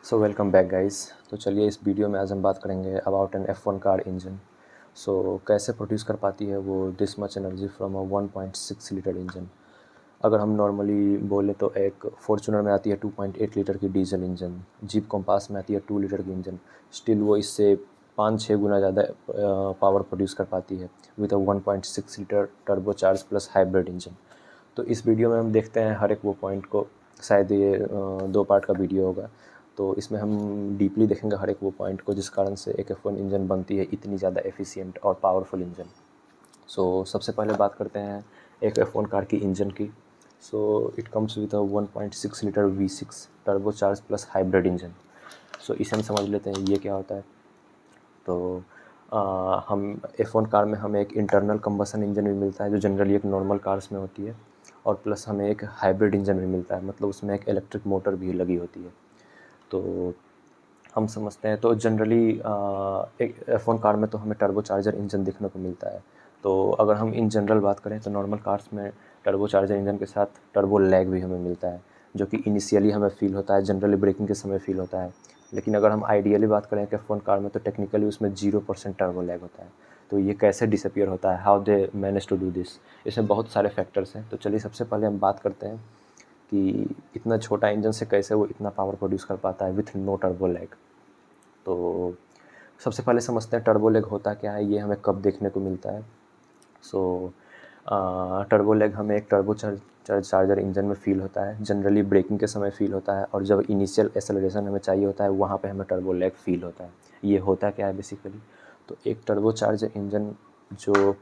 So welcome back guys. तो चलिए इस वीडियो में आज हम बात करेंगे about an F1 car engine. So कैसे प्रोड्यूस कर पाती है वो this much energy from a 1.6 litre engine. अगर हम नॉर्मली बोले तो एक फॉर्च्यूनर में आती है 2.8 लीटर की डीजल इंजन, जीप कॉम्पास में आती है 2 लीटर की इंजन। स्टिल वो इससे 5-6 गुना ज़्यादा पावर प्रोड्यूस कर पाती है with a 1.6 litre turbo charge plus hybrid engine. तो इस वीडियो में हम देखते हैं हर एक वो पॉइंट को। शायद ये 2 पार्ट का वीडियो होगा, तो इसमें हम डीपली देखेंगे हर एक वो पॉइंट को जिस कारण से एक F1 इंजन बनती है इतनी ज़्यादा एफिशिएंट और पावरफुल इंजन। सो सबसे पहले बात करते हैं एक F1 कार की इंजन की। So it comes with a 1.6 litre V6 turbo charge plus hybrid engine. So इसे हम समझ लेते हैं ये क्या होता है। तो हम F1 कार में हमें एक इंटरनल कंबसन इंजन भी मिलता है जो जनरली एक नॉर्मल कार्स में होती है, और प्लस हमें एक हाइब्रिड इंजन भी मिलता है, मतलब उसमें एक इलेक्ट्रिक मोटर भी लगी होती है। तो हम समझते हैं तो जनरली एक F1 कार में तो हमें टर्बो चार्जर इंजन देखने को मिलता है। तो अगर हम इन जनरल बात करें तो नॉर्मल कार्स में टर्बो चार्जर इंजन के साथ टर्बो लैग भी हमें मिलता है, जो कि इनिशियली हमें फ़ील होता है, जनरली ब्रेकिंग के समय फ़ील होता है। लेकिन अगर हम आइडियली बात करें कि F1 कार में तो टेक्निकली उसमें 0% टर्बो लैग होता है। तो ये कैसे डिसअपीयर होता है, how they manage to do this. इसमें बहुत सारे फैक्टर्स हैं। तो चलिए सबसे पहले हम बात करते हैं कि इतना छोटा इंजन से कैसे वो इतना पावर प्रोड्यूस कर पाता है विथ नो टर्बो लैग। तो सबसे पहले समझते हैं टर्बो लैग होता क्या है, ये हमें कब देखने को मिलता है। सो टर्बो लैग हमें एक टर्बो चार्जर इंजन में फ़ील होता है, जनरली ब्रेकिंग के समय फ़ील होता है, और जब इनिशियल एक्सेलरेशन हमें चाहिए होता है वहाँ पे हमें टर्बो लैग फ़ील होता है। ये होता क्या है बेसिकली, तो एक टर्बो चार्जर इंजन जो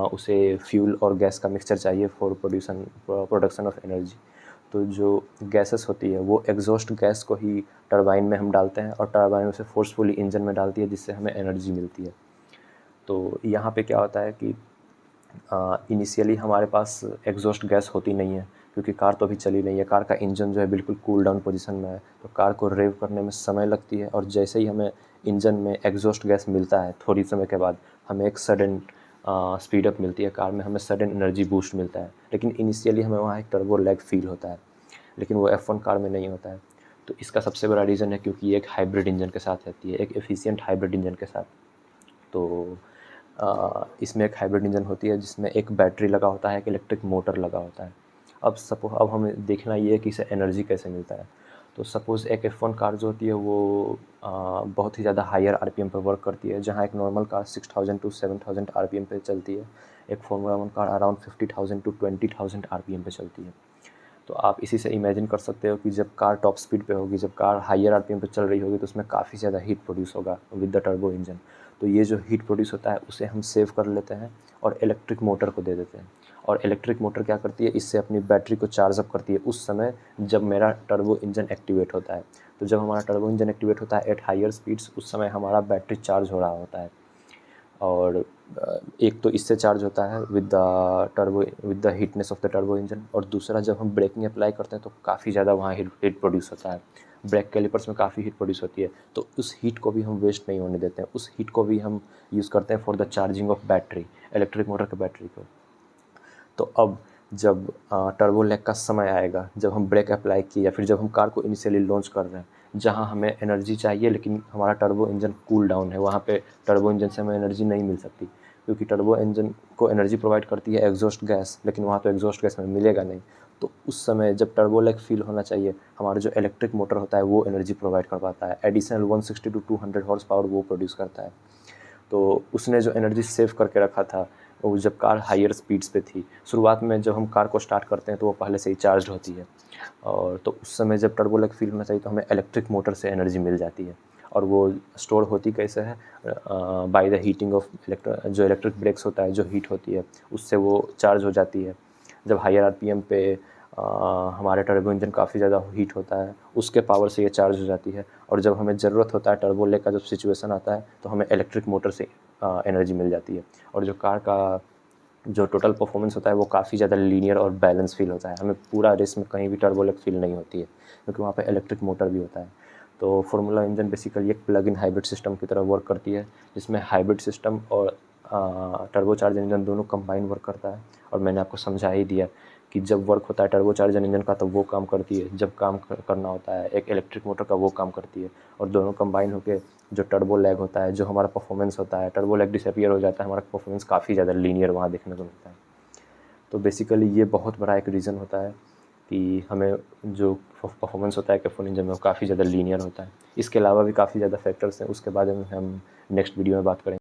उसे फ्यूल और गैस का मिक्सचर चाहिए फॉर प्रोडक्शन ऑफ एनर्जी। तो जो गैसेस होती है वो एग्जॉस्ट गैस को ही टरबाइन में हम डालते हैं, और टरबाइन उसे फोर्सफुली इंजन में डालती है जिससे हमें एनर्जी मिलती है। तो यहाँ पे क्या होता है कि इनिशियली हमारे पास एग्जॉस्ट गैस होती नहीं है, क्योंकि कार तो अभी चली नहीं है, कार का इंजन जो है बिल्कुल कूल डाउन पोजीशन में है, तो कार को रेव करने में समय लगती है। और जैसे ही हमें इंजन में एग्जॉस्ट गैस मिलता है थोड़ी समय के बाद हमें एक सडन स्पीड अप मिलती है, कार में हमें सडन एनर्जी बूस्ट मिलता है। लेकिन इनिशियली हमें वहाँ एक टर्बो लैग फील होता है, लेकिन वो F1 कार में नहीं होता है। तो इसका सबसे बड़ा रीज़न है क्योंकि ये एक हाइब्रिड इंजन के साथ रहती है, एक एफिशिएंट हाइब्रिड इंजन के साथ। तो इसमें एक हाइब्रिड इंजन होती है जिसमें एक बैटरी लगा होता है, एक इलेक्ट्रिक मोटर लगा होता है। अब हमें देखना ये है कि इसे एनर्जी कैसे मिलता है। तो सपोज़ एक F1 कार जो होती है वो बहुत ही ज़्यादा हायर आरपीएम पे वर्क करती है, जहाँ एक नॉर्मल कार 6000 टू 7000 आरपीएम पे चलती है, एक formula 1 car around 50000 to 20000 RPM पे चलती है। तो आप इसी से इमेजिन कर सकते हो कि जब कार टॉप स्पीड पे होगी, जब कार हायर आरपीएम पे चल रही होगी, तो उसमें काफ़ी ज़्यादा हीट प्रोड्यूस होगा विद द टर्बो इंजन। तो ये जो हीट प्रोड्यूस होता है उसे हम सेव कर लेते हैं और इलेक्ट्रिक मोटर को दे देते हैं। और इलेक्ट्रिक मोटर क्या करती है, इससे अपनी बैटरी को चार्ज अप करती है उस समय जब मेरा टर्बो इंजन एक्टिवेट होता है। तो जब हमारा टर्बो इंजन एक्टिवेट होता है एट हायर स्पीड्स, उस समय हमारा बैटरी चार्ज हो रहा होता है। और एक तो इससे चार्ज होता है with the heatness of the turbo engine, और दूसरा जब हम ब्रेकिंग अप्लाई करते हैं तो काफ़ी ज़्यादा वहाँ हीट प्रोड्यूस होता है। ब्रेक कैलिपर्स में काफ़ी हीट प्रोड्यूस होती है, तो उस हीट को भी हम वेस्ट नहीं होने देते हैं, उस हीट को भी हम यूज़ करते हैं for the charging of battery, electric motor की बैटरी को। तो अब जब टर्बो लैग का समय आएगा, जब हम ब्रेक अप्लाई किए या फिर जब हम कार को इनिशियली लॉन्च कर रहे हैं, जहाँ हमें एनर्जी चाहिए लेकिन हमारा टर्बो इंजन कूल डाउन है, वहाँ पे टर्बो इंजन से हमें एनर्जी नहीं मिल सकती, क्योंकि टर्बो इंजन को एनर्जी प्रोवाइड करती है एग्जॉस्ट गैस, लेकिन वहाँ तो एग्जॉस्ट गैस में मिलेगा नहीं। तो उस समय जब टर्बो लैग फील होना चाहिए, हमारा जो इलेक्ट्रिक मोटर होता है वो एनर्जी प्रोवाइड कर पाता है, एडिशनल 160 टू 200 हॉर्स पावर वो प्रोड्यूस करता है। तो उसने जो एनर्जी सेव करके रखा था, वो जब कार हायर स्पीड्स पे थी, शुरुआत में जब हम कार को स्टार्ट करते हैं तो वो पहले से ही चार्ज होती है, और तो उस समय जब टर्बो लैग फील होना चाहिए तो हमें इलेक्ट्रिक मोटर से एनर्जी मिल जाती है। और वो स्टोर होती कैसे है, बाय द हीटिंग ऑफ जो इलेक्ट्रिक ब्रेक्स होता है, जो हीट होती है उससे वो चार्ज हो जाती है। जब हायर आरपीएम पे हमारे टर्बो इंजन काफ़ी ज़्यादा हीट होता है, उसके पावर से ये चार्ज हो जाती है, और जब हमें ज़रूरत होता है टर्बो लैग का जब सिचुएशन आता है तो हमें इलेक्ट्रिक मोटर से एनर्जी मिल जाती है। और जो कार का जो टोटल परफॉर्मेंस होता है वो काफ़ी ज़्यादा लीनियर और बैलेंस फील होता है, हमें पूरा रेस में कहीं भी टर्बो लैग फील नहीं होती है, क्योंकि वहाँ पे इलेक्ट्रिक मोटर भी होता है। तो फार्मूला इंजन बेसिकली एक प्लग इन हाइब्रिड सिस्टम की तरह वर्क करती है, जिसमें हाइब्रिड सिस्टम और टर्बो चार्ज इंजन दोनों कंबाइन वर्क करता है। और मैंने आपको समझा ही दिया कि जब वर्क होता है टर्बोचार्जर इंजन का तो वो काम करती है, जब काम करना होता है एक इलेक्ट्रिक मोटर का वो काम करती है, और दोनों कंबाइन होकर जो टर्बो लैग होता है, जो हमारा परफॉर्मेंस होता है, टर्बो लैग डिसअपीयर हो जाता है, हमारा परफॉर्मेंस काफ़ी ज़्यादा लीनियर वहाँ देखने को मिलता है। तो बेसिकली ये बहुत बड़ा एक रीज़न होता है कि हमें जो परफॉर्मेंस होता है F1 इंजन में वो काफ़ी ज़्यादा लीनियर होता है। इसके अलावा भी काफ़ी ज़्यादा फैक्टर्स हैं, उसके बारे में हम नेक्स्ट वीडियो में बात करेंगे।